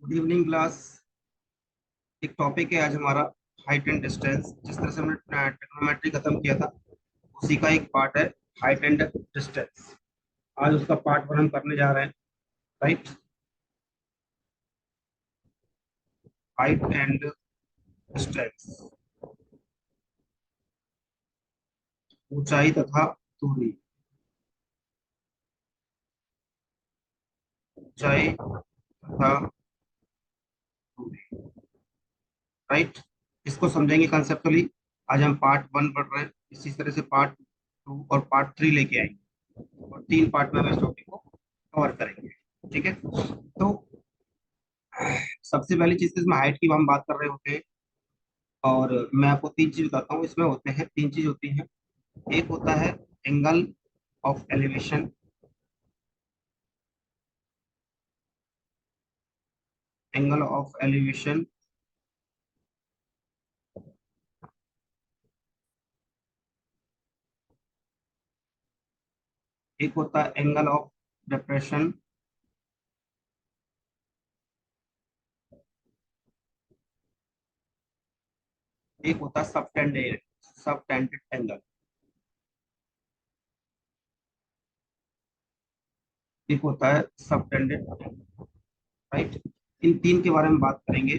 Good evening class. एक topic है आज हमारा, हाइट एंड डिस्टेंस। जिस तरह से हमने ट्रिग्नोमेट्री खत्म किया था, उसी का एक पार्ट है हाइट एंड डिस्टेंस। आज उसका पार्ट वन हम करने जा रहे हैं। राइट, हाइट एंड डिस्टेंस, ऊंचाई तथा दूरी। ऊंचाई तथा दूरी। राइट, इसको समझेंगे कंसेप्टली। आज हम पार्ट वन पढ़ रहे हैं, इसी तरह से पार्ट टू और पार्ट थ्री लेके आएंगे, और तीन पार्ट में हम इस टॉपिक को कवर करेंगे। ठीक है, तो सबसे पहली चीज तो इसमें हाइट की हम बात कर रहे होते हैं। और मैं आपको तीन चीज बताता हूँ, इसमें होते हैं तीन चीज होती हैं। एक होता है angle of elevation. Angle of elevation. एक होता है एंगल ऑफ डिप्रेशन। एक होता है सबटेंडेड एंगल। एक होता है सबटेंडेड एंगल। राइट, इन तीन के बारे में बात करेंगे।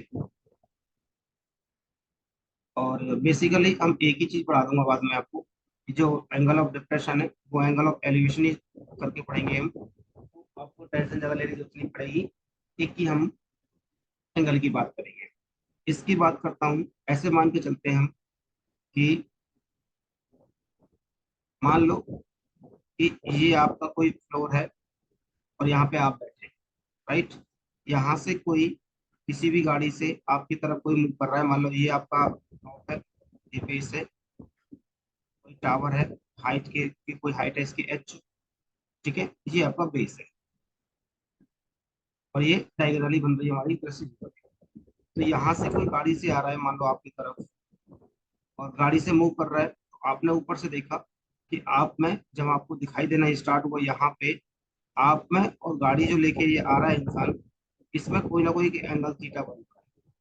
और बेसिकली हम एक ही चीज पढ़ा दूंगा बाद में आपको, कि जो एंगल ऑफ डिप्रेशन है वो एंगल ऑफ एलिवेशन ही करके पढ़ेंगे हम। तो आपको टेंशन ज्यादा लेने की जरूरत नहीं पड़ेगी, एक ही हम एंगल की बात करेंगे। इसकी बात करता हूँ, ऐसे मान के चलते हैं हम कि मान लो कि ये आपका कोई फ्लोर है, और यहाँ पे आप बैठे। राइट, यहाँ से कोई किसी भी गाड़ी से आपकी तरफ कोई मूव कर रहा है। मान लो ये आपका top है, ये बेस है, कोई टावर है, हाइट की कोई हाइट है इसकी एच। ठीक है, ये आपका बेस है, और ये डायगोनली बन रही है हमारी कृषि। तो यहाँ से कोई गाड़ी से आ रहा है मान लो आपकी तरफ, और गाड़ी से मूव कर रहा है, तो आपने ऊपर से देखा कि आप में जब आपको दिखाई देना स्टार्ट हुआ यहाँ पे, आप में और गाड़ी जो लेके ये आ रहा है इंसान, इसमें कोई ना कोई एंगल थीटा बन रहा है।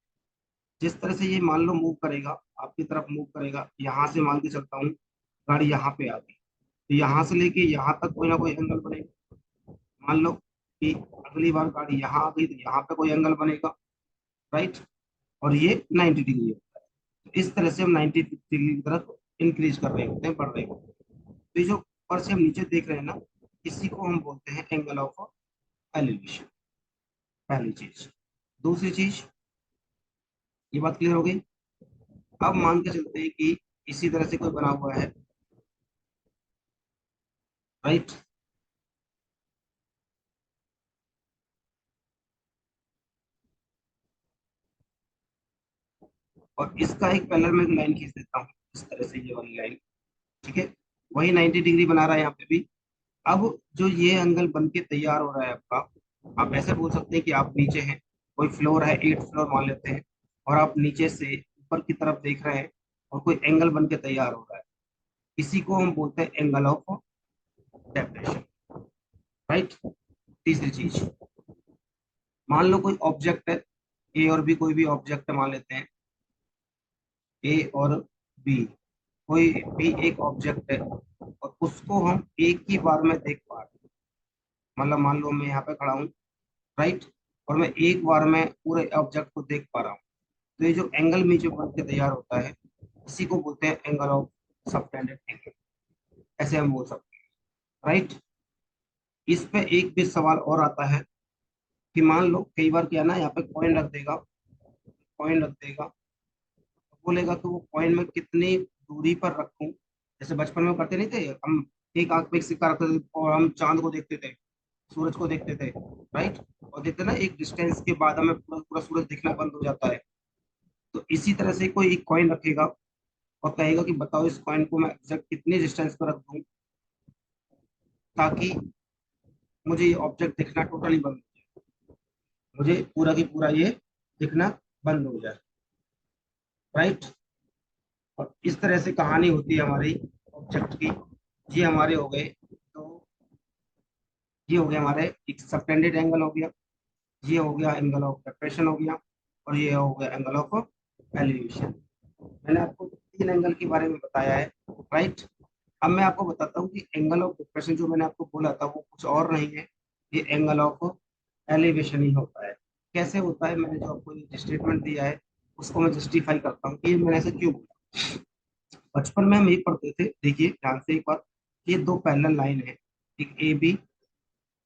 जिस तरह से ये मान लो मूव करेगा, आपकी तरफ मूव करेगा, यहाँ से मान के चलता हूँ गाड़ी यहाँ पे आ गई, तो यहाँ से लेके यहाँ तक कोई ना कोई एंगल बनेगा। मान लो कि अगली बार गाड़ी यहाँ आ गई, तो यहाँ पे कोई एंगल बनेगा। राइट, और ये 90 डिग्री होता है। तो इस तरह से हम 90 डिग्री की तरफ इंक्रीज कर रहे होते हैं, बढ़ रहे होते हैं। तो ये जो ऊपर से हम नीचे देख रहे हैं ना, इसी को हम बोलते हैं एंगल ऑफ एलिवेशन। पहली चीज। दूसरी चीज, ये बात क्लियर हो गई। अब मान के चलते हैं कि इसी तरह से कोई बना हुआ है। राइट, और इसका एक पैरेलल में एक लाइन खींच देता हूँ, इस तरह से ये वाली लाइन। ठीक है, वही 90 डिग्री बना रहा है यहाँ पे भी। अब जो ये एंगल बन के तैयार हो रहा है आपका, आप ऐसे बोल सकते हैं कि आप नीचे हैं, कोई फ्लोर है, 8 फ्लोर मान लेते हैं, और आप नीचे से ऊपर की तरफ देख रहे हैं, और कोई एंगल बन के तैयार हो रहा है। इसी को हम बोलते हैं एंगल ऑफ डेप्रेशन। राइट, तीसरी चीज, मान लो कोई ऑब्जेक्ट है, ए और बी, कोई भी ऑब्जेक्ट मान लेते हैं, ए और बी, कोई भी एक ऑब्जेक्ट है, और उसको हम एक ही बार में देख पा रहे हैं। मतलब मान लो मैं यहाँ पे खड़ा हूँ, राइट, और मैं एक बार में पूरे ऑब्जेक्ट को देख पा रहा हूँ। तो ये जो एंगल में जो बन के तैयार होता है, इसी को बोलते हैं एंगल ऑफ सबटेंडेड एंगल। ऐसे हम बोल सकते हैं। राइट, इस पे एक भी सवाल और आता है कि मान लो कई बार क्या ना, यहाँ पे कॉइन रख देगा, कॉइन रख देगा, तो बोलेगा कि वो कॉइन में कितनी दूरी पर रखूं। जैसे बचपन में करते नहीं थे हम, एक आंख पे एक सिक्का रखते थे और हम चांद को देखते थे, सूरज को देखते थे। राइट, और देखते ना एक डिस्टेंस के बाद हमें पूरा पूरा सूरज दिखना बंद हो जाता है। तो इसी तरह से कोई एक कॉइन रखेगा, और कहेगा कि बताओ इस कॉइन को मैं एग्जैक्ट कितनी डिस्टेंस पर रख दूं, ताकि मुझे ये ऑब्जेक्ट दिखना टोटली बंद हो जाए, मुझे पूरा की पूरा ये दिखना बंद हो जाए। राइट, और इस तरह से कहानी होती है हमारी ऑब्जेक्ट की। ये हमारे हो गए, तो ये हो गया हमारे एक सबटेंडेड एंगल हो गया। ये हो गया एंगल ऑफ डिप्रेशन हो गया, और ये हो गया एंगल ऑफ एलिवेशन। मैंने आपको तीन एंगल के बारे में बताया है, राइट। अब मैं आपको बताता हूँ कि एंगल ऑफ डिप्रेशन जो मैंने आपको बोला था वो कुछ और नहीं है, ये एंगल ऑफ एलिवेशन ही होता है। कैसे होता है, मैंने जो आपको स्टेटमेंट दिया है उसको मैं जस्टिफाई करता हूँ कि ये मैंने ऐसे क्यों बोला। बचपन में हम ये पढ़ते थे, देखिए ध्यान से एक बात, ये दो पैरेलल लाइन है, एक ए बी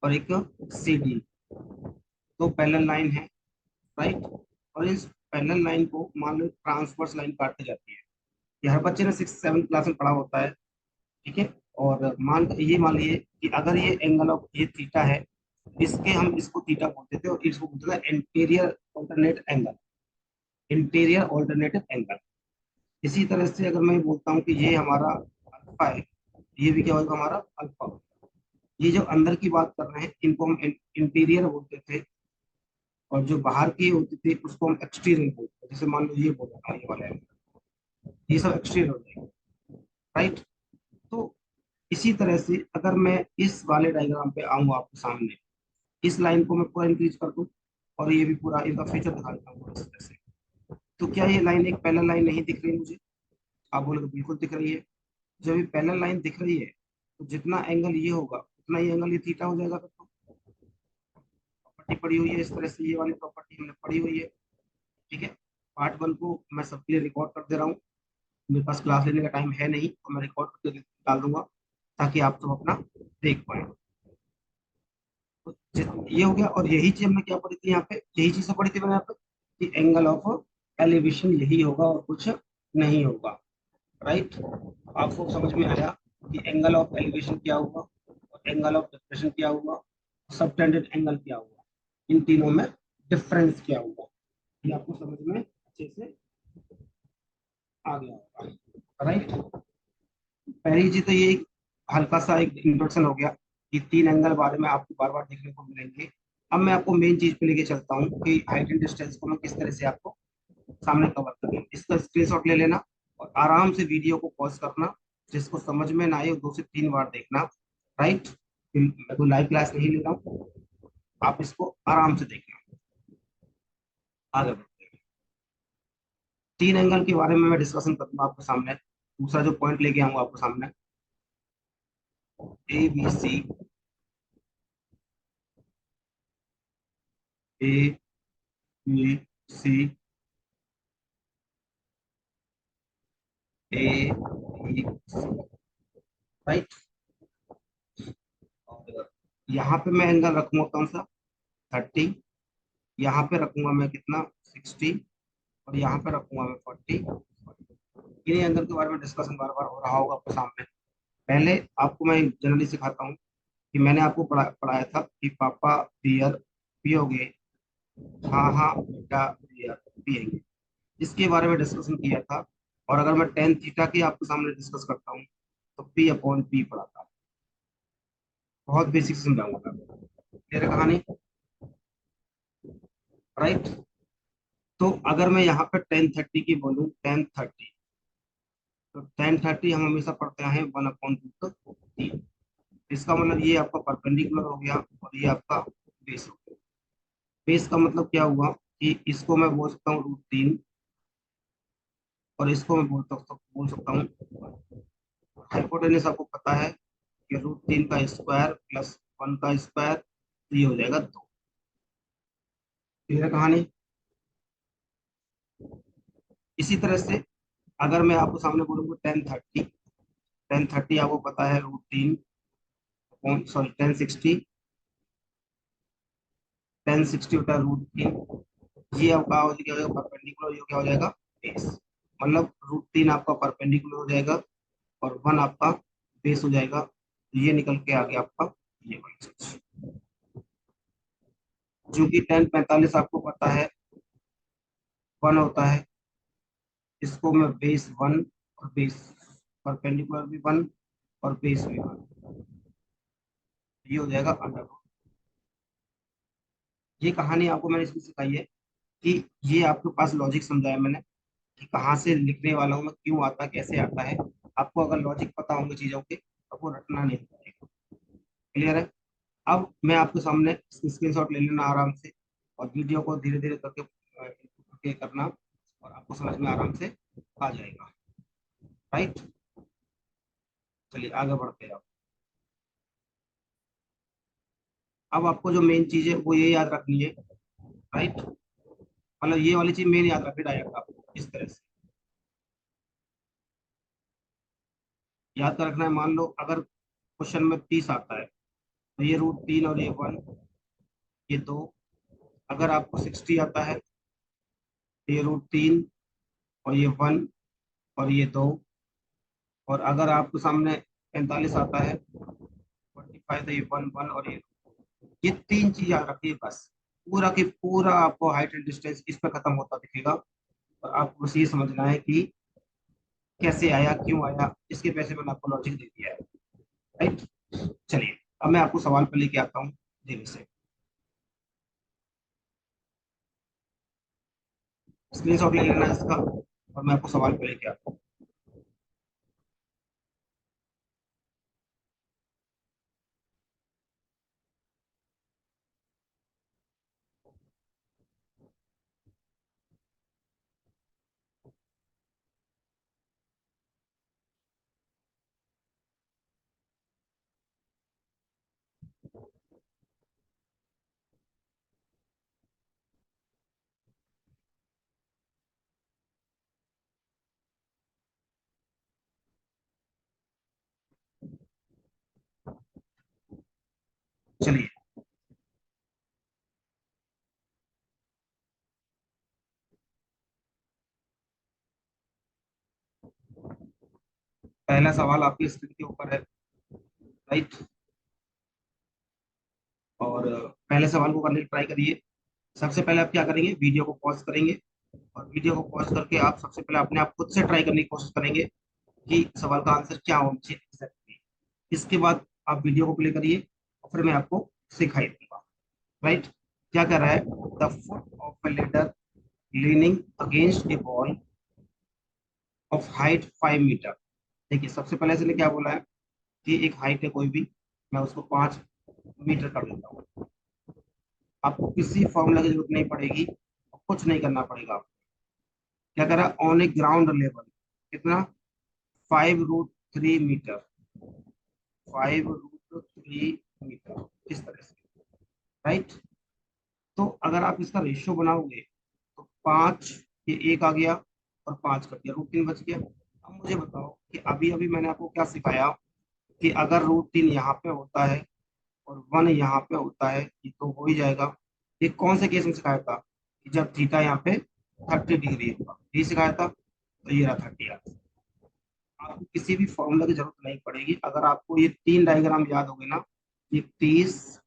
और एक सी डी, दो पैरेलल लाइन है, राइट। और इस पैरेलल लाइन को मान लो ट्रांसवर्स लाइन काटती जाती है। ये हर बच्चे ने 6 7 क्लास में पढ़ा होता है, ठीक है। और मान लीजिए कि अगर ये एंगल ऑफ ये थीटा है, इसके हम इसको थीटा बोलते थे और इसको बोलते थे interior alternate angle, interior alternative angle. इसी तरह से अगर मैं बोलता हूँ कि ये हमारा अल्फा है, ये भी क्या होगा हमारा अल्फा। ये जो अंदर की बात कर रहे हैं इनको हम इंटीरियर बोलते थे, और जो बाहर की होती थी उसको हम एक्सटीरियर बोलते थे। जैसे मान लो ये बोला था, ये वाला है, ये सब एक्सटीरियर हो जाएगा, राइट। तो इसी तरह से अगर मैं इस वाले डायग्राम पे आऊँ आपके सामने, इस लाइन को मैं पूरा इंक्रीज कर दूं और ये भी पूरा इसका फीचर दिखा देता हूँ इस तरह से, तो क्या ये लाइन एक पैरेलल लाइन नहीं दिख रही मुझे? आप बोलोगे बिल्कुल दिख रही है। जब ये पैरेलल लाइन दिख रही है तो जितना एंगल ये होगा उतना ही एंगल ये थीटा हो जाएगा। फिर तो प्रॉपर्टी पड़ी हुई है इस तरह से, ये वाली प्रॉपर्टी हमने पड़ी हुई है, ठीक है। पार्ट 1 को मैं सबके लिए रिकॉर्ड कर दे रहा हूँ, मेरे पास क्लास लेने का टाइम है नहीं, तो मैं रिकॉर्ड करके डाल दूंगा ताकि आप सब अपना देख पाए। तो ये हो गया, और यही चीज हमने क्या पढ़ी थी यहाँ पे, यही चीज तो पढ़ी थी मैंने यहाँ पे कि एंगल ऑफ एलिवेशन यही होगा और कुछ नहीं होगा, राइट। आपको समझ में आया कि एंगल ऑफ एलिवेशन क्या हुआ और एंगल ऑफ डिप्रेशन क्या हुआ, सबटेंडेड एंगल क्या हुआ, इन तीनों में डिफरेंस क्या हुआ, ये आपको समझ में अच्छे से आ गया होगा, राइट। पहली चीज तो ये हल्का सा एक इंट्रोडक्शन हो गया कि तीन एंगल बारे में आपको बार बार देखने को मिलेंगे। अब मैं आपको मेन चीज पे लेके चलता हूँ कि हाइट एंड डिस्टेंस को मैं किस तरह से आपको सामने कवर करूँ। इसका स्क्रीनशॉट ले लेना और आराम से वीडियो को पॉज करना, जिसको समझ में ना आए वो 2 से 3 बार देखना, राइट। मैं कोई लाइव क्लास नहीं ले रहा हूँ, आप इसको आराम से देखना। आगे बढ़ते हैं। तीन एंगल के बारे में मैं डिस्कशन करूंगा आपके सामने। दूसरा जो पॉइंट लेके आऊंगा आपके सामने, A B C, A B C, A B C, right. और यहाँ पे मैं एंगल रखूंगा कौन सा, 30। यहाँ पे रखूंगा मैं कितना, 60। और यहाँ पे रखूंगा मैं 40। इन्हीं एंगल के बारे में डिस्कशन बार बार हो रहा होगा आपके सामने। पहले आपको मैं जनरली सिखाता हूँ कि मैंने आपको पढ़ाया था कि पापा बियर पियोगे, हाँ हाँ बेटा बियर पियेंगे, इसके बारे में डिस्कशन किया था। और अगर मैं टेन थीटा की आपके सामने डिस्कस करता हूँ तो पी अपॉन पी पढ़ाता, बहुत बेसिक समझाऊंगा मैं, क्लियर है कहानी, राइट। तो अगर मैं यहाँ पे 1030 की बोलूँ, 1030, तो 1030 हम हमेशा पढ़ते हैं 1/√3। इसका मतलब ये आपका परपेंडिकुलर हो गया और ये आपका बेस हो गया। बेस का मतलब क्या हुआ कि इसको मैं बोल सकता हूँ √3 और इसको मैं बोल सकता हूँ। हाइपोटेनस आपको पता है कि √3 का स्क्वायर प्लस 1 का स्क्वायर, तो ये हो जाएगा 2। क्लियर है कहानी। इसी तरह से अगर मैं आपको सामने बोलूंगा 1030, 1030 आपको पता है √3, सॉरी 1060, 1060 होता है √3। ये आपका क्या हो जाएगा परपेंडिकुलर, ये क्या हो जाएगा बेस। मतलब √3 आपका परपेंडिकुलर हो जाएगा और 1 आपका बेस हो जाएगा, तो ये निकल के आ गया आपका ये वाला चीज। चूंकि 1045 आपको पता है 1 होता है, इसको मैं बेस 1 और बेस परपेंडिकुलर भी 1 और बेस भी 1, ये हो जाएगा अंडर। ये कहानी आपको मैंने इसलिए सिखाई है कि ये आपके पास लॉजिक समझाया मैंने कि कहाँ से लिखने वाला हूँ मैं, क्यों आता, कैसे आता है। आपको अगर लॉजिक पता होंगे चीजों के तो आपको रटना नहीं पड़ेगा, क्लियर है। अब मैं आपके सामने स्क्रीनशॉट ले लेना आराम से वीडियो को धीरे धीरे करके करके करना, और आपको समझ में आराम से आ जाएगा। राइट, चलिए आगे बढ़ते हैं। अब आपको जो मेन चीज है वो ये याद रखनी है। राइट, मतलब ये वाली चीज मेन याद रखनी डायरेक्ट आपको इस तरह से याद कर रखना है। मान लो अगर क्वेश्चन में 30 आता है, तो ये रूट 3 और ये 1, ये 2। अगर आपको 60 आता है, तो ये रूट 3 और ये 1 और ये 2। और अगर आपके सामने 45 आता है, 45, तो ये 1 1 और ये 3 चीज याद रखिए बस। पूरा की पूरा आपको हाइट एंड डिस्टेंस इस पर खत्म होता दिखेगा, और आपको बस ये समझना है कि कैसे आया, क्यों आया, इसके पैसे मैंने आपको लॉजिक दे दिया है। राइट, चलिए अब मैं आपको सवाल पर लेके आता हूँ धीरे से। स्क्रीनशॉट ले लेना है इसका, और मैं आपको सवाल पर लेके आता हूँ। चलिए, पहला सवाल आपकी स्क्रीन के ऊपर है। राइट, और पहले सवाल को करने की ट्राई करिए। सबसे पहले आप क्या करेंगे, वीडियो को पॉज करेंगे, और वीडियो को पॉज करके आप सबसे पहले अपने आप खुद से ट्राई करने की कोशिश करेंगे कि सवाल का आंसर क्या होना चाहिए exactly। इसके बाद आप वीडियो को प्ले करिए, और फिर मैं आपको सिखाई दूंगा। राइट, क्या कह रहा है, the foot of a ladder leaning against a wall of height 5 metre. देखिए, सबसे पहले इसने क्या बोला है कि एक हाइट है कोई भी, मैं उसको 5 मीटर कर देता हूँ। आपको किसी फॉर्मूला की जरूरत नहीं पड़ेगी, कुछ नहीं करना पड़ेगा आपको। क्या कह रहा है, ऑन ए ग्राउंड लेवल कितना, 5√3 मीटर, 5√3 मीटर, इस तरह से। राइट, तो अगर आप इसका रेशियो बनाओगे, तो 5, ये 1 आ गया, और 5 कर दिया, रूट 3 बच गया। अब मुझे बताओ कि अभी अभी मैंने आपको क्या सिखाया, कि अगर रूट 3 यहाँ पे होता है और 1 यहाँ पे होता है, ये तो हो ही जाएगा। ये कौन से केस में सिखाया था, कि जब थीटा यहाँ पे 30 डिग्री होगा, ये सिखाया था। तो ये रहा 30। आपको किसी भी फॉर्मूला की जरूरत नहीं पड़ेगी, अगर आपको ये 3 डायग्राम याद हो गए ना, ये 30,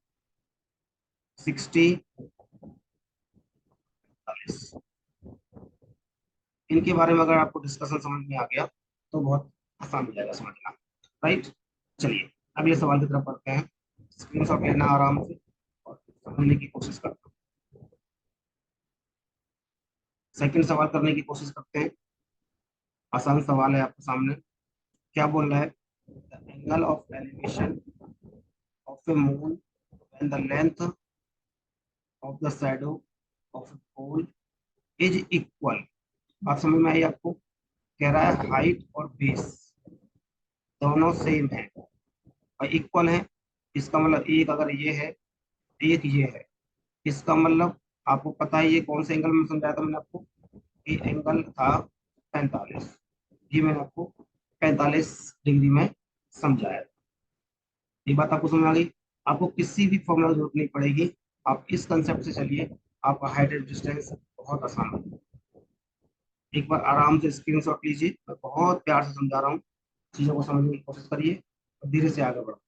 60, 40, इनके बारे में अगर आपको डिस्कशन समझ में आ गया, तो बहुत आसान हो जाएगा समझना। राइट, चलिए अगले सवाल की तरफ बढ़ते हैं। स्क्रीन शॉट लेना आराम से, और समझने की कोशिश करते हैं। सेकंड सवाल करने की कोशिश करते हैं। आसान सवाल है आपके सामने। क्या बोल रहा है, the angle of elevation of a moon and the length of the shadow of pole is equal. बात समझ में आई आपको। कह रहा है हाइट और बेस दोनों सेम है और इक्वल है। इसका मतलब एक अगर ये है, एक ये है, इसका मतलब आपको पता है ये कौन से एंगल में समझाया था मैंने आपको, ये एंगल था 45। ये मैंने आपको 45 डिग्री में समझाया। ये बात आपको समझ आ गई। आपको किसी भी फॉर्मूला की जरूरत नहीं पड़ेगी, आप इस कंसेप्ट से चलिए, आपका हाइट एंड डिस्टेंस बहुत आसान हो। एक बार आराम से स्क्रीनशॉट लीजिए, मैं बहुत प्यार से समझा रहा हूँ, चीजों को समझने की कोशिश करिए, और धीरे से आगे बढ़ते हैं।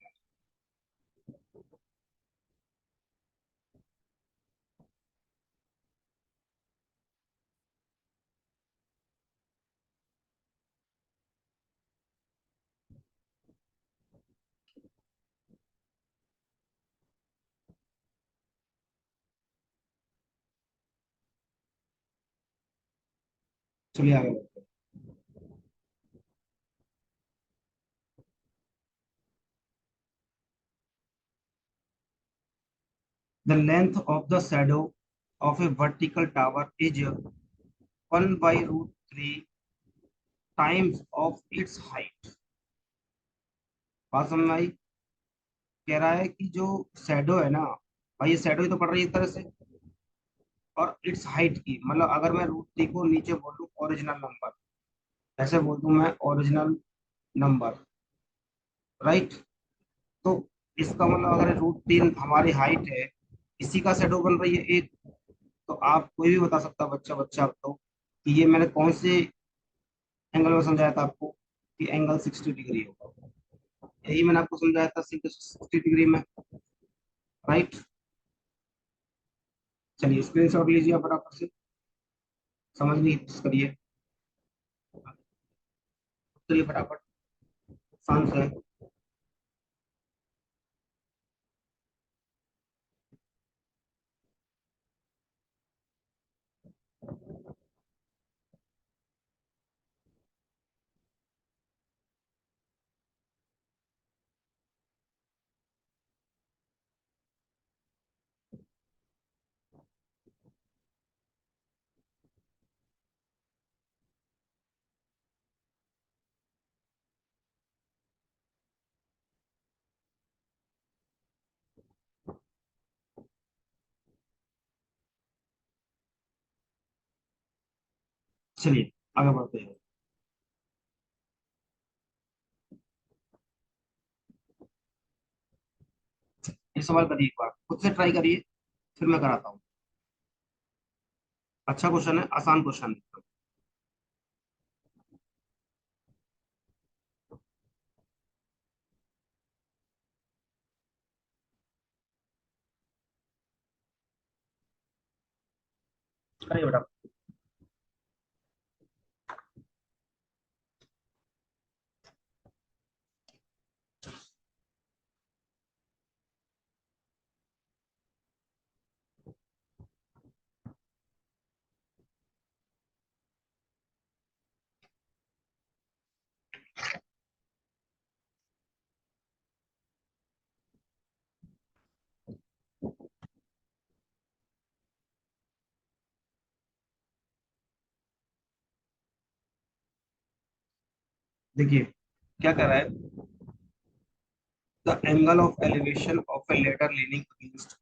चलिए आगे बढ़ते हैं। The length of the shadow of A vertical tower is 1/√3 times of its height. बात समझ में आई? कह रहा है कि जो शैडो है ना भाई, ये शैडो ही तो पड़ रही है एक तरह से, और इट्स हाइट की मतलब अगर मैं √3 को नीचे बोल दूं ओरिजिनल नंबर, ऐसे बोल दूं मैं ओरिजिनल नंबर, राइट? तो इसका मतलब अगर √3 हमारी हाइट है, इसी का शैडो बन रही है एक, तो आप कोई भी बता सकता, बच्चा बच्चा तो कि ये मैंने कौन से एंगल में समझाया था आपको कि एंगल 60 डिग्री होगा। यही मैंने आपको समझाया था 60 डिग्री में, राइट? चलिए स्क्रीन शॉट लीजिए आप फटाफट से, समझने की कोशिश करिए, करिए फटाफट, शांत है। चलिए आगे बढ़ते हैं। ये सवाल करिए, एक बार खुद से ट्राई करिए, फिर मैं कराता हूँ। अच्छा क्वेश्चन है, आसान क्वेश्चन है। करिए बेटा। देखिए क्या कर रहा है, the angle of elevation of a ladder leaning against.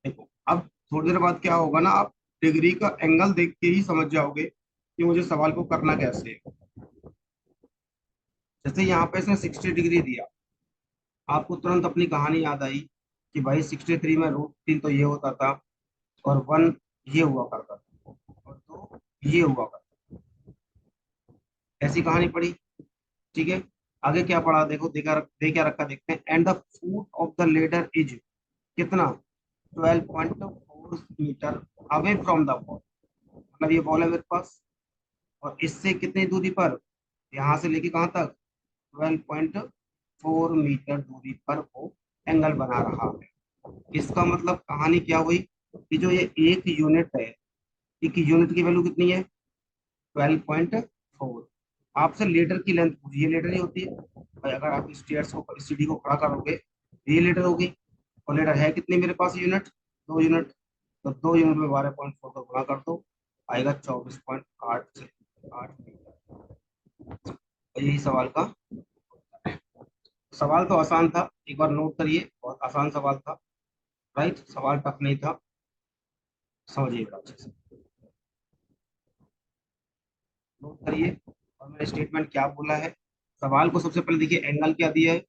देखो अब थोड़ी देर बाद क्या होगा ना, आप डिग्री का एंगल देख के ही समझ जाओगे कि मुझे सवाल को करना कैसे है। जैसे यहाँ पे इसने 60 डिग्री दिया, आपको तुरंत अपनी कहानी याद आई कि भाई 63 में √3 तो ये होता था, और 1 ये हुआ करता था, और 2 ये हुआ करता था। ऐसी कहानी पड़ी, ठीक है। आगे क्या पढ़ा देखो, दे क्या रखा देखते हैं। And the foot of the ladder is कितना, 12.4 metre away from the ball. मतलब ये बॉल है मेरे पास, और इससे कितनी दूरी पर, यहाँ से लेके कहाँ तक, 12.4 मीटर दूरी पर वो एंगल बना रहा है। इसका मतलब कहानी क्या हुई कि जो ये एक यूनिट है, एक यूनिट की वैल्यू कितनी है, 12.4। आपसे लेटर की लेंथ पूछी, ये लेटर ही होती है भाई। अगर आप स्टेयर्स को, सीढ़ी को खड़ा करोगे तो ये लेटर होगी, और लेटर है कितनी मेरे पास यूनिट, 2 यूनिट। तो 2 यूनिट में 12.4 को गुणा कर दो, आएगा 24.8 मीटर। तो यही सवाल का, सवाल तो आसान था, एक बार नोट करिए, बहुत आसान सवाल था, राइट? सवाल टफ नहीं था, समझिएगा अच्छे से, नोट करिए। और मैंने स्टेटमेंट क्या बोला है, सवाल को सबसे पहले देखिए, एंगल क्या दिया है,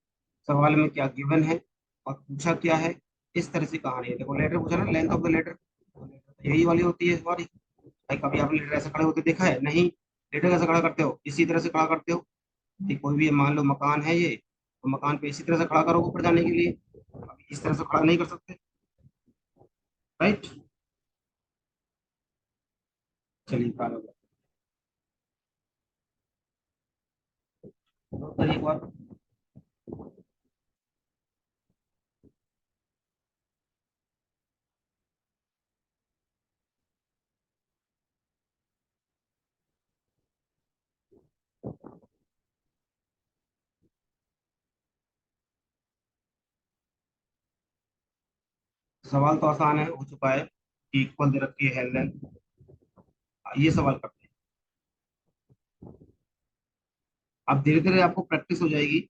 सवाल में क्या गिवन है, और पूछा क्या है। इस तरह से कहानी है। देखो लेटर पूछा ना, लेंथ ऑफ द लेटर, तो लेटर तो यही वाली होती है हमारी भाई। कभी आपने लेटर ऐसे खड़े होते देखा है? नहीं। लेटर कैसे खड़ा करते हो, इसी तरह से खड़ा करते हो। कि कोई भी मान लो मकान है ये, तो मकान पे इसी तरह से खड़ा करोगे ऊपर जाने के लिए, अभी इस तरह से खड़ा नहीं कर सकते, राइट? चलिए खड़ा हो गया। नोट करिए एक बार। सवाल तो आसान है, हो चुका है। इक्वल दे रखी है हेल लेंथ, ये सवाल करते हैं। अब धीरे धीरे आपको प्रैक्टिस हो जाएगी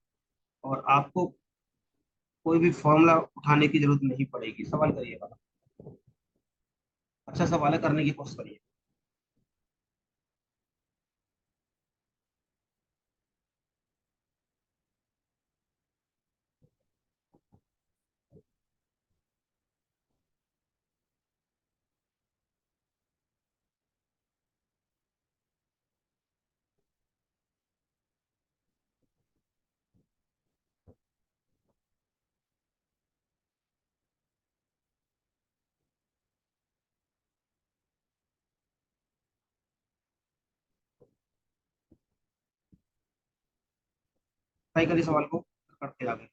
और आपको कोई भी फॉर्मूला उठाने की जरूरत नहीं पड़ेगी। सवाल करिएगा, अच्छा सवाल है, करने की कोशिश करिए। ट्राई करिए सवाल को, करते आगे।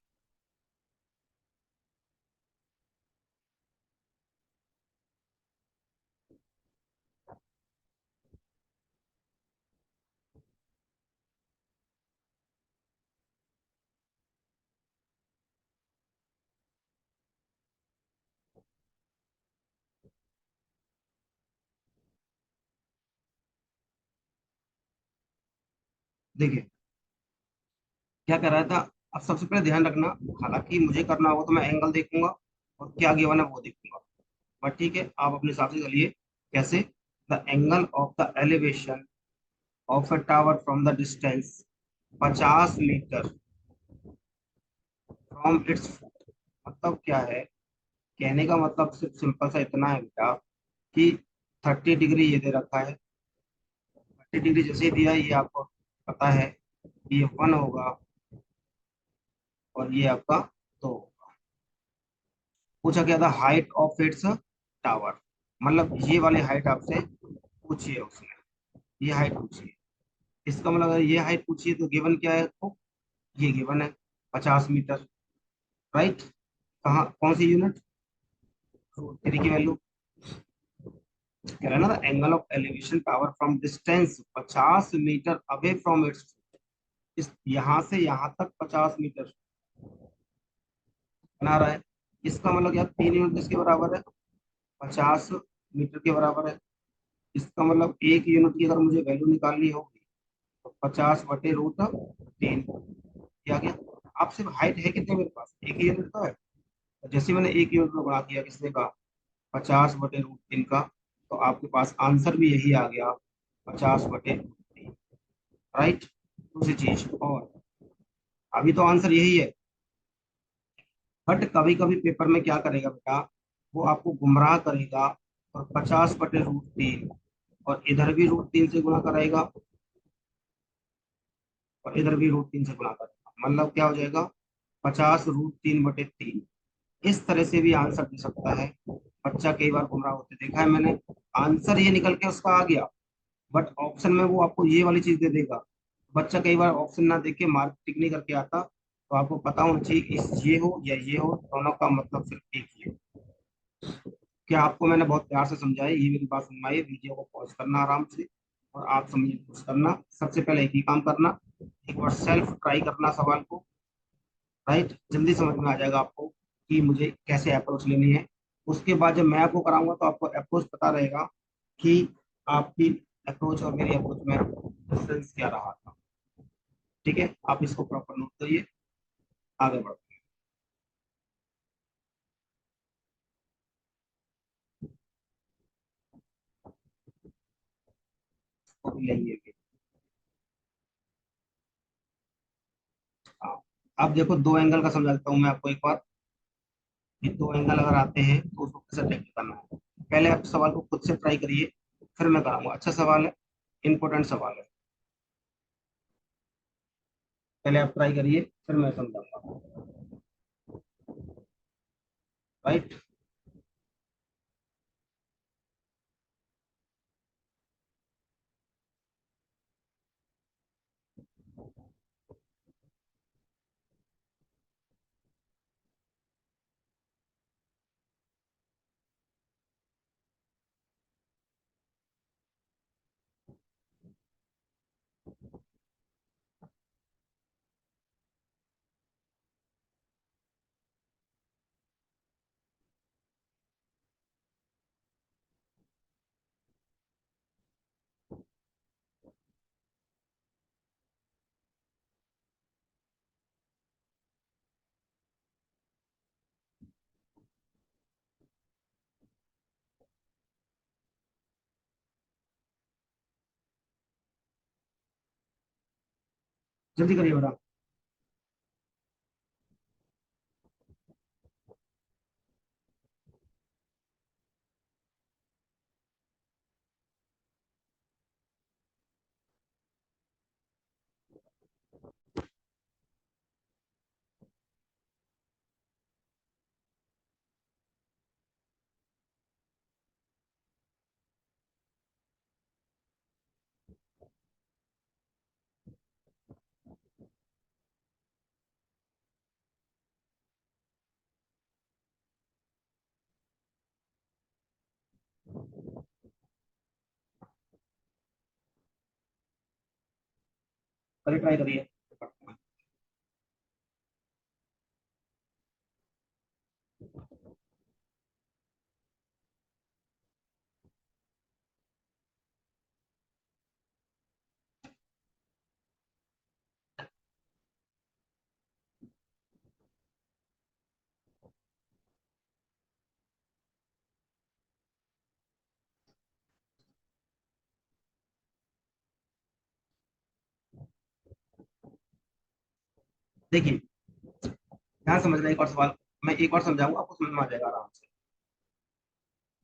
देखिए क्या कर रहा था। अब सबसे पहले ध्यान रखना, हालांकि मुझे करना होगा तो मैं एंगल देखूंगा और क्या गिवन है वो देखूंगा, बट ठीक है आप अपने हिसाब से चलिए। कैसे? The angle of the elevation of a tower from the distance 50 metre from its foot. मतलब क्या है? कहने का मतलब सिर्फ सिंपल सा इतना है बेटा कि 30 डिग्री ये दे रखा है। 30 डिग्री जैसे ही दिया है, ये आपको पता है कि ये 1 होगा और ये आपका 2 होगा। पूछा गया था हाइट ऑफ इट्स टावर, मतलब ये वाली हाइट आपसे पूछी है उसने, ये हाइट पूछी है। इसका मतलब अगर ये हाइट पूछी है तो गिवन क्या है आपको? ये गिवन है 50 मीटर। राइट? कहाँ, कौन सी यूनिट? थ्री की वैल्यू कह रहा है ना, angle of elevation tower from distance 50 metre away from its. इस यहाँ से यहाँ तक 50 मीटर बना रहा है। इसका मतलब यार 3 यूनिट किसके बराबर है? 50 मीटर के बराबर है। इसका मतलब 1 यूनिट की अगर मुझे वैल्यू निकालनी होगी तो 50/√3। क्या गया? आप सिर्फ हाइट है कितने मेरे पास? एक ही यूनिट तो है। तो जैसे मैंने 1 यूनिट में गुणा किया किसने का? 50/√3 का, तो आपके पास आंसर भी यही आ गया, 50/√3। राइट? दूसरी चीज और, अभी तो आंसर यही है, बट कभी कभी पेपर में क्या करेगा बेटा, वो आपको गुमराह करेगा और 50/√3 और इधर भी √3 से गुणा कराएगा और इधर भी √3 से गुणा करेगा। मतलब क्या हो जाएगा? 50√3/3। इस तरह से भी आंसर दे सकता है। बच्चा कई बार गुमराह होते देखा है मैंने। आंसर ये निकल के उसका आ गया, बट ऑप्शन में वो आपको ये वाली चीज दे देगा। बच्चा कई बार ऑप्शन ना देख के मार्क टिक नहीं करके आता, तो आपको पता होना चाहिए इस ये हो या ये हो, दोनों का मतलब सिर्फ एक ही है। क्या आपको मैंने बहुत प्यार से समझाया? ये मेरी बात सुनवाइए, वीडियो को पॉज करना आराम से और आप समझिए कुछ करना। सबसे पहले एक ही काम करना, एक बार सेल्फ ट्राई करना सवाल को। राइट? जल्दी समझ में आ जाएगा आपको कि मुझे कैसे अप्रोच लेनी है। उसके बाद जब मैं आपको कराऊंगा तो आपको अप्रोच पता रहेगा कि आपकी अप्रोच और मेरी अप्रोच में डिफरेंस क्या रहा था। ठीक है, आप इसको प्रॉपर नोट करिए, आगे बढ़ो। तो लेंगे भी। हाँ, अब देखो दो एंगल का समझा देता हूँ मैं आपको एक बार, कि दो एंगल अगर आते हैं तो उसको कैसे टैकल करना है। पहले आप सवाल को खुद से ट्राई करिए, फिर मैं कराऊंगा। अच्छा सवाल है, इंपॉर्टेंट सवाल है। पहले आप ट्राई करिए, फिर मैं समझाऊंगा। राइट? जल्दी करिए बेटा। करिए, ट्राई करिए। देखिए, ध्यान समझना एक और सवाल। मैं एक और समझाऊंगा, आपको समझ में आ जाएगा आराम से।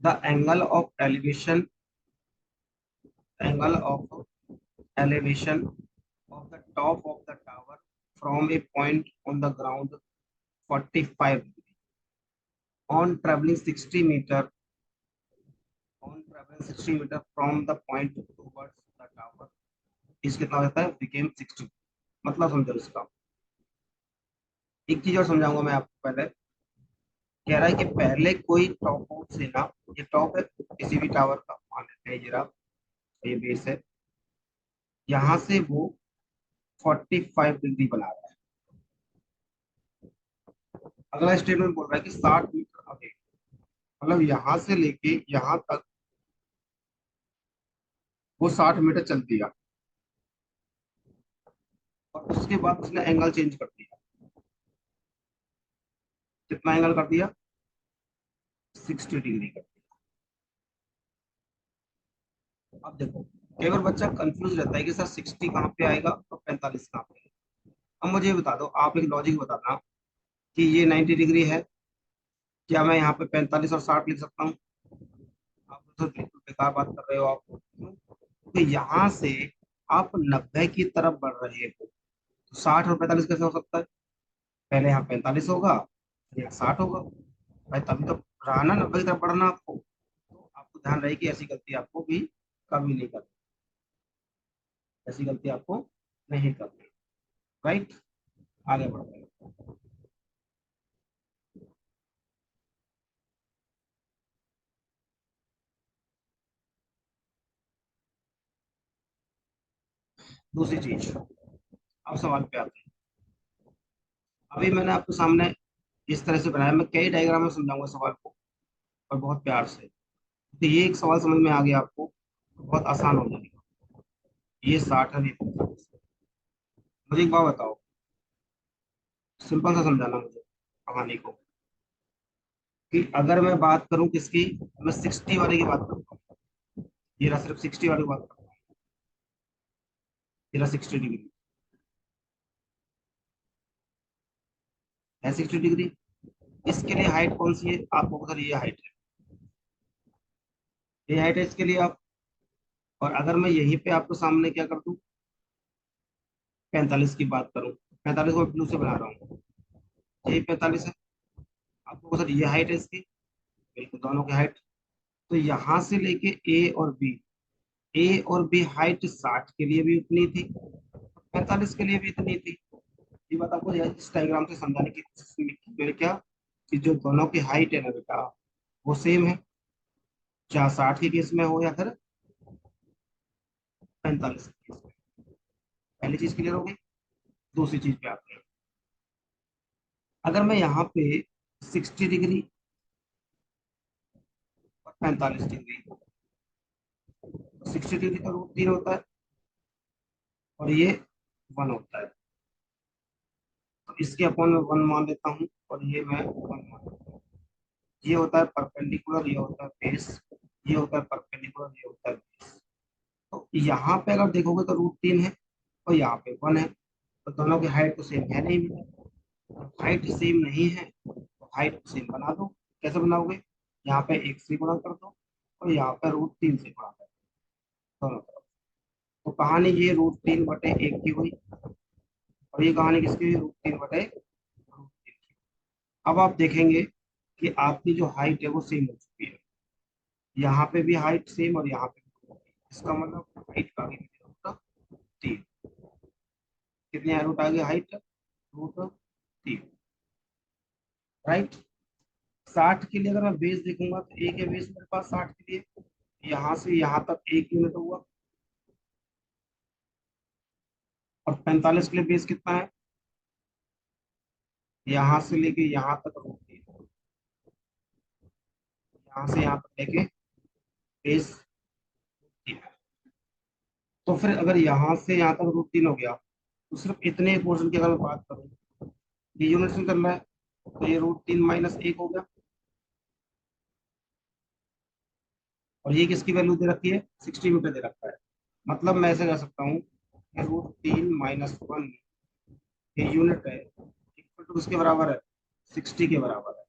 The angle of elevation of the top of the tower from a point on the ground 45 degree on traveling 60 meter on traveling 60 meter from the point towards the tower इस कितना हो जाता है, became 60। मतलब समझो इसका। एक चीज और समझाऊंगा मैं आपको पहले। कह रहा है कि पहले कोई टॉप आउट से ना, ये टॉप है किसी भी टावर का, मान लेते हैं जरा, ये बेस है, यहाँ से वो 45 डिग्री बना रहा है। अगला स्टेटमेंट बोल रहा है कि 60 मीटर अवे, मतलब यहाँ से लेके यहाँ तक वो 60 मीटर चल दिया, और उसके बाद उसने एंगल चेंज कर दिया। कितना एंगल कर दिया? 60 डिग्री कर दिया। अब देखो, कई बार बच्चा कंफ्यूज रहता है कि सर 60 कहाँ पे आएगा और 45 कहाँ पे आएगा। अब मुझे ये बता दो, आप एक लॉजिक बताना कि ये 90 डिग्री है, क्या मैं यहाँ पे 45 और 60 लिख सकता हूँ? आप तो बिल्कुल बेकार बात कर रहे हो। आप क्यों? तो यहाँ से आप 90 की तरफ बढ़ रहे हो, तो 60 और 45 कैसे हो सकता है? पहले यहाँ 45 होगा, फिर यहाँ 60 होगा। भाई तभी तो रहा ना 90 की तरफ बढ़ना आपको। तो आपको ध्यान रहे कि ऐसी गलती आपको भी कभी नहीं करनी, ऐसी गलती आपको नहीं करनी। राइट, आगे बढ़ते हैं। दूसरी चीज, अब सवाल पे आते हैं। अभी मैंने आपके सामने इस तरह से बनाया, मैं कई डायग्राम में समझाऊंगा सवाल को, और बहुत प्यार से। तो ये एक सवाल समझ में आ गया आपको तो बहुत आसान हो जाएगा। ये 60 है, ये 45। मुझे एक बात बताओ, सिंपल सा समझाना मुझे कहानी को, कि अगर मैं बात करूं किसकी, मैं 60 वाले की बात करता हूँ। ये रहा, सिर्फ 60 वाले की बात करता हूँ। ये रहा 60 डिग्री, है 60 डिग्री। इसके लिए हाइट कौन सी है आपको पता? ये हाइट है, ये हाइट है इसके लिए आप। और अगर मैं यहीं पे आपको सामने क्या कर दूं, 45 की बात करूं, 45 को ब्लू से बना रहा हूँ, यही 45 है। आपको सर ये हाइट है इसकी, बिल्कुल दोनों की हाइट। तो यहाँ से लेके ए और बी हाइट 60 के लिए भी उतनी थी, 45 के लिए भी इतनी थी। ये बात आपको इस डायग्राम से समझाने की कोशिश की मैंने, क्या कि जो दोनों की हाइट है ना बेटा, वो सेम है, चाहे 60 के केस में हो या फिर 45 के केस में। पहली चीज क्लियर हो गई। दूसरी चीज पे आते हैं। अगर मैं यहाँ पे 60 डिग्री और 45 डिग्री, 60 डिग्री का रूट 3 होता है और ये 1 होता है, तो इसके अपॉन में 1 मान लेता हूँ, और ये मैं 1 मान लेता हूँ। ये होता है परपेंडिकुलर, ये होता है बेस, ये होता है परपेंडिकुलर, ये होता है बेस। तो यहाँ पे अगर देखोगे तो रूट 3 है, और यहाँ पे 1 है। तो दोनों की हाइट तो सेम है नहीं बेटा। हाइट सेम नहीं है तो हाइट को सेम बना दो। कैसे बनाओगे? यहाँ पे एक से गुणा कर दो और यहाँ पे √3 से गुणा कर दो दोनों तरफ। तो कहानी ये √3/1 की हुई और ये कहानी किसकी हुई? √3/√3 की। अब आप देखेंगे कि आपकी जो हाइट है वो सेम हो चुकी है। यहाँ पे भी हाइट सेम और यहाँ पे भी। इसका मतलब हाइट का भी √3। कितने रूट आ गया हाइट? √3। राइट। 60 के लिए अगर मैं बेस देखूंगा तो एक है बेस मेरे पास 60 के लिए। यहाँ से यहाँ तक 1 यूनिट हुआ। और 45 के लिए बेस कितना है? यहाँ से लेके यहाँ तक √3। यहाँ से यहाँ तक लेके बेस 3। तो फिर अगर यहाँ से यहाँ तक √3 हो गया तो सिर्फ इतने पोर्शन की अगर मैं बात करूँ, ये यूनिट में चल रहा है तो ये √3 - 1 हो गया। और ये किसकी वैल्यू दे रखी है? 60 मीटर दे रखा है। मतलब मैं ऐसे कर सकता हूँ कि √3 - 1 ये यूनिट है इक्वल टू किसके बराबर है? 60 के बराबर है।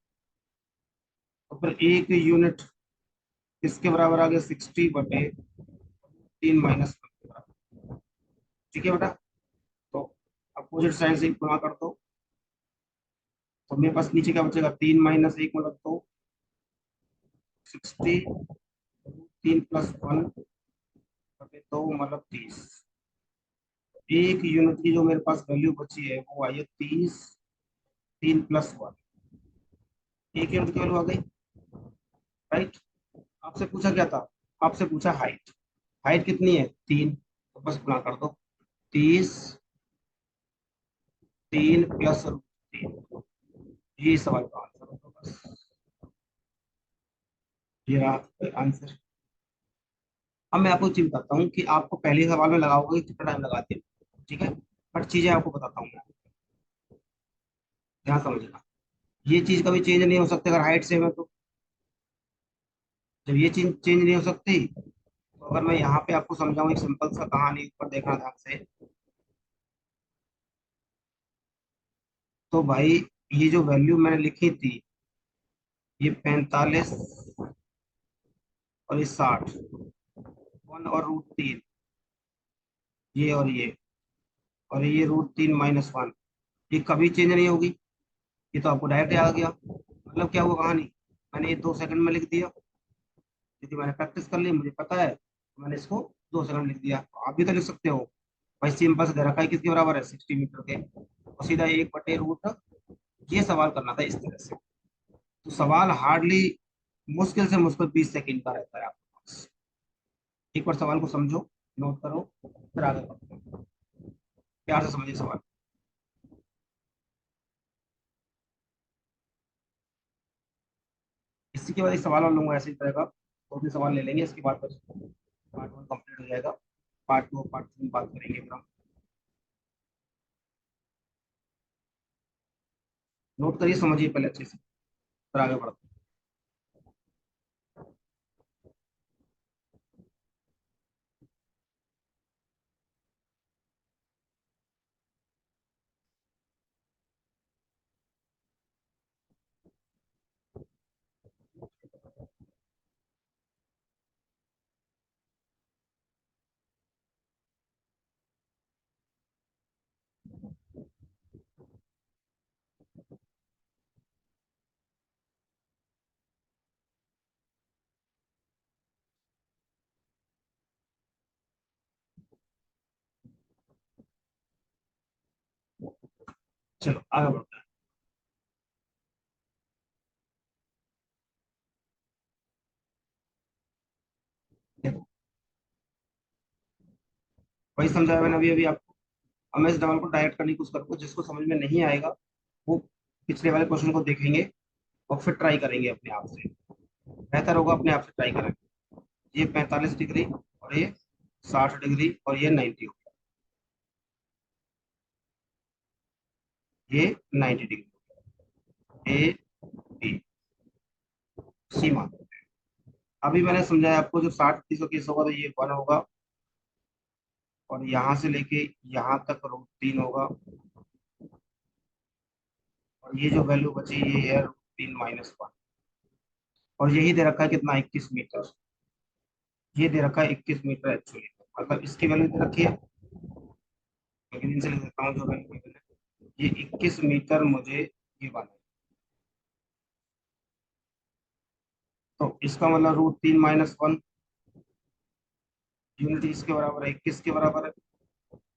तो फिर एक यूनिट किसके बराबर आ गया? 60/3 - 1 के बराबर। ठीक है बेटा। तो अपोजिट साइड से गुणा कर दो तो मेरे पास नीचे क्या बचेगा? 3 - 1 मतलब 2। 60 3 + 1/2 मतलब 30। एक यूनिट की जो मेरे पास वैल्यू बची है वो आई है 30। 3 + 1 एक यूनिट की वैल्यू आ गई। राइट। आपसे पूछा क्या था? आपसे पूछा हाइट। हाइट कितनी है? 3। तो बस गुणा कर दो। 30 3 + √3। ये सवाल का आंसर होगा बस। ये रहा आंसर। अब मैं आपको एक चीज बताता हूँ कि आपको पहले सवाल में लगाओगे कितना टाइम लगाते हैं। ठीक है। बट चीजें आपको बताता हूँ मैं। ध्यान समझना। ये चीज कभी चेंज नहीं हो सकती अगर हाइट सेम है तो। जब ये चीज चेंज नहीं हो सकती तो अगर मैं यहाँ पे आपको समझाऊं एक सिंपल सा कहानी ऊपर देखना ध्यान से। तो भाई ये जो वैल्यू मैंने लिखी थी ये 45 और ये 60। 1 और √3। ये और ये और ये √3 - 1। ये कभी चेंज नहीं होगी। ये तो आपको डायरेक्ट आ गया। मतलब क्या हुआ कहानी? मैंने ये 2 सेकंड में लिख दिया क्योंकि मैंने प्रैक्टिस कर ली मुझे पता है तो मैंने इसको 2 सेकंड लिख दिया। तो आप भी तो लिख सकते हो। भाई सिंपल से दे रखा है किसके बराबर है? 60 मीटर के। और सीधा 1/√। ये सवाल करना था इस तरह से। तो सवाल हार्डली मुश्किल से मुश्किल 20 सेकंड का रहता है आपके पास। एक बार सवाल को समझो, नोट करो, फिर आगे बढ़ते हैं। प्यार से समझिए सवाल। इसी के बाद एक सवाल और लूंगा ऐसे ही तरह का। 2 3 सवाल ले लेंगे इसके बाद बस पार्ट 1 कंप्लीट हो जाएगा। पार्ट 2 और पार्ट 3 बात करेंगे फिर हम। नोट करिए समझिए पहले अच्छे से फिर आगे बढ़ते हैं। चलो आगे बढ़ते हैं। देखो वही समझाया मैंने अभी अभी आपको। अब मैं इस सवाल को डायरेक्ट करने की कोशिश करूंगा जिसको समझ में नहीं आएगा वो पिछले वाले क्वेश्चन को देखेंगे और फिर ट्राई करेंगे अपने आप से। बेहतर होगा अपने आप से ट्राई करें। ये 45 डिग्री और ये 60 डिग्री और ये 90 हो गया। ये 90 डिग्री। ए बी सीमा। अभी मैंने समझाया आपको जो 60 30 केस होगा तो ये 1 होगा और यहाँ से लेके यहाँ तक √3 होगा, और ये जो वैल्यू बची ये है √3 - 1। और यही दे रखा है कितना, 21 मीटर। ये दे रखा है 21 मीटर एक्चुअली, मतलब इसकी वैल्यू दे रखी है, लेकिन इनसे लिख देता हूँ जो वैल्यू गिवन है। ये 21 मीटर मुझे ये वाला है। तो इसका मतलब √3 - 1 यूनिट इसके बराबर है 21 के बराबर है।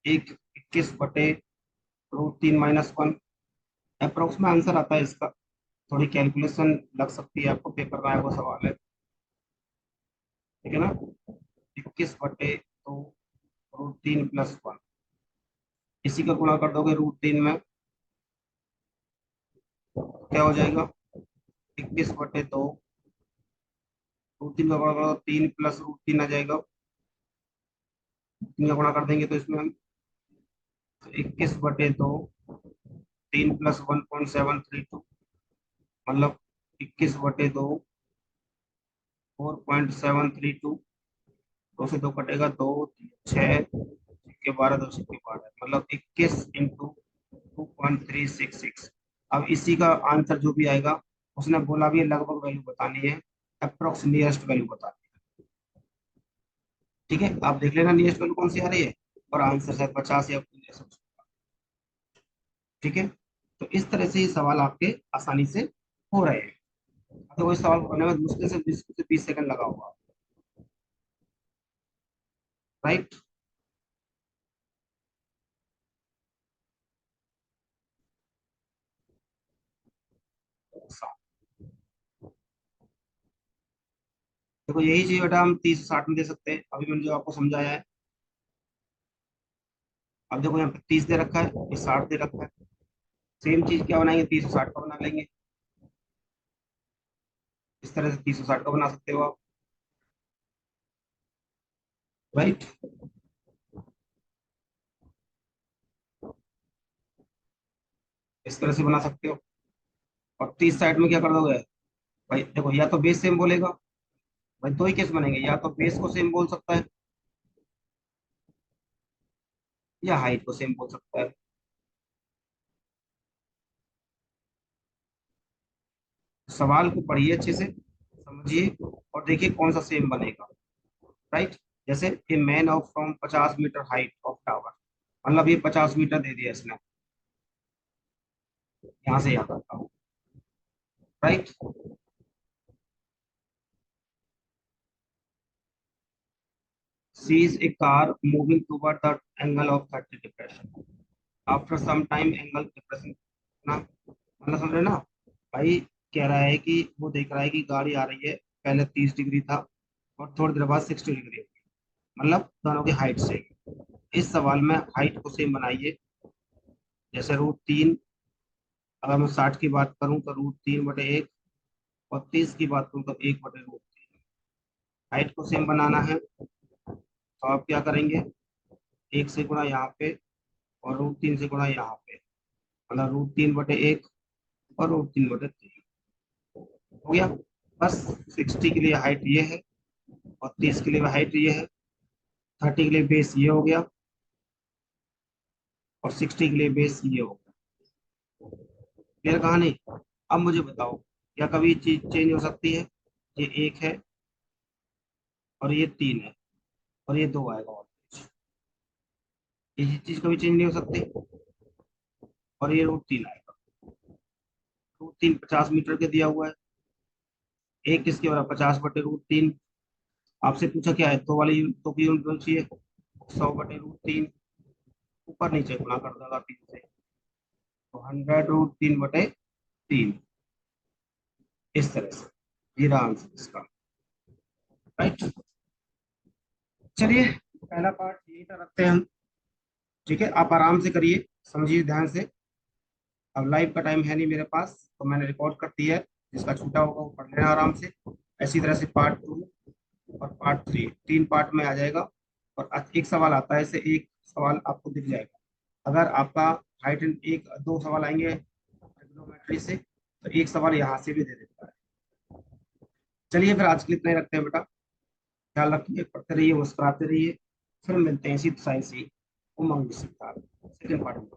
एक 21/√3 - 1 अप्रोक्स में आंसर आता है इसका। थोड़ी कैलकुलेशन लग सकती है, आपको पेपर में आया वो सवाल है, ठीक है ना। 21/2√3 + 1, इसी का गुणा कर दोगे √3 में, क्या हो जाएगा, 21/2, √3 का गुणा करो 3 + √3 आ जाएगा, 3 का गुणा कर देंगे तो इसमें हम 21/2, 3 + 1.732, मतलब 21/2 4.732, 2 से 2 कटेगा, 2 × 6 = 12, 2 × 12, मतलब 21 × 2.366। अब इसी का आंसर जो भी आएगा, उसने बोला भी है लगभग वैल्यू बतानी है, अप्रोक्स नियरेस्ट वैल्यू बतानी है, ठीक है। आप देख लेना नियरेस्ट वैल्यू कौन सी आ रही है, और आंसर शायद 50 या कुछ ऐसा कुछ, ठीक है। तो इस तरह से ये सवाल आपके आसानी से हो रहे हैं। तो कोई सवाल करने में मुश्किल से 20 से 20 सेकंड लगा होगा, राइट। देखो यही चीज बेटा हम 30 से 60 में दे सकते हैं, अभी मैंने जो आपको समझाया है। अब देखो यहाँ पे 30 दे रखा है, ये 60 दे रखा है, सेम चीज क्या बनाएंगे, 30 और 60 का बना लेंगे। इस तरह से 30 और 60 का बना सकते हो आप, राइट। इस तरह से बना सकते हो। और 30 साइड में क्या कर दोगे, भाई देखो या तो बेस सेम बोलेगा, भाई दो ही केस बनेंगे, या तो बेस को सेम बोल सकता है या हाइट को सेम बोल सकता है। सवाल को पढ़िए अच्छे से, समझिए, और देखिए कौन सा सेम बनेगा, राइट। जैसे a man of from 50 metre height of tower, मतलब ये 50 मीटर दे दिया इसने, यहाँ से याद रखता हूँ, right. sees a car moving toward the angle of 30 depression. After some time angle depression ना, मतलब समझ रहे ना भाई। कह रहा है कि वो देख रहा है कि गाड़ी आ रही है, पहले 30 डिग्री था और थोड़ी देर बाद 60 डिग्री, मतलब दोनों की हाइट से। इस सवाल में हाइट को सेम बनाइए, जैसे √3, अगर मैं 60 की बात करूं तो √3/1, और 30 की बात करूं तो 1/√3। हाइट को सेम बनाना है तो आप क्या करेंगे, 1 से गुणा यहाँ पे और √3 से गुणा यहाँ पे, मतलब √3/1 और √3/3 हो गया। बस 60 के लिए हाइट ये है, और 30 के लिए हाइट ये है, 30 के लिए बेस ये हो गया, और 60 के लिए बेस ये हो गया। क्लियर कहानी। अब मुझे बताओ, क्या कभी चीज चेंज हो सकती है, ये 1 है और ये 3 है और ये 2 आएगा, और ये चीज कभी चेंज नहीं हो सकती, और ये √3 आएगा। √3 50 मीटर के दिया हुआ है, एक किसके बराबर, 50/√3। आपसे पूछा क्या है, तो वाली तो की यूनिट कौन सी है, 100/√3, ऊपर नीचे गुणा कर देगा 3 से, तो 100√3/3, इस तरह से ये रहा आंसर इसका, राइट। चलिए पहला पार्ट यही था, रखते हैं हम, ठीक है। आप आराम से करिए, समझिए ध्यान से। अब लाइव का टाइम है नहीं मेरे पास, तो मैंने रिकॉर्ड कर दिया है, जिसका छूटा होगा वो पढ़ लेना आराम से। इसी तरह से पार्ट 2 और पार्ट 3, 3 पार्ट में आ जाएगा। और एक सवाल आता है, ऐसे एक सवाल आपको दिख जाएगा, अगर आपका हाइट एंड एक दो सवाल आएंगे ट्रिग्नोमेट्री से, तो एक सवाल यहाँ से भी दे देता है। चलिए फिर आज के लिए इतना ही रखते हैं बेटा, ख्याल रखिए, पढ़ते रहिए, मुस्कुराते रहिए, फिर मिलते हैं इसी साइंस से उमंग विस्तार सेकंड पार्ट में।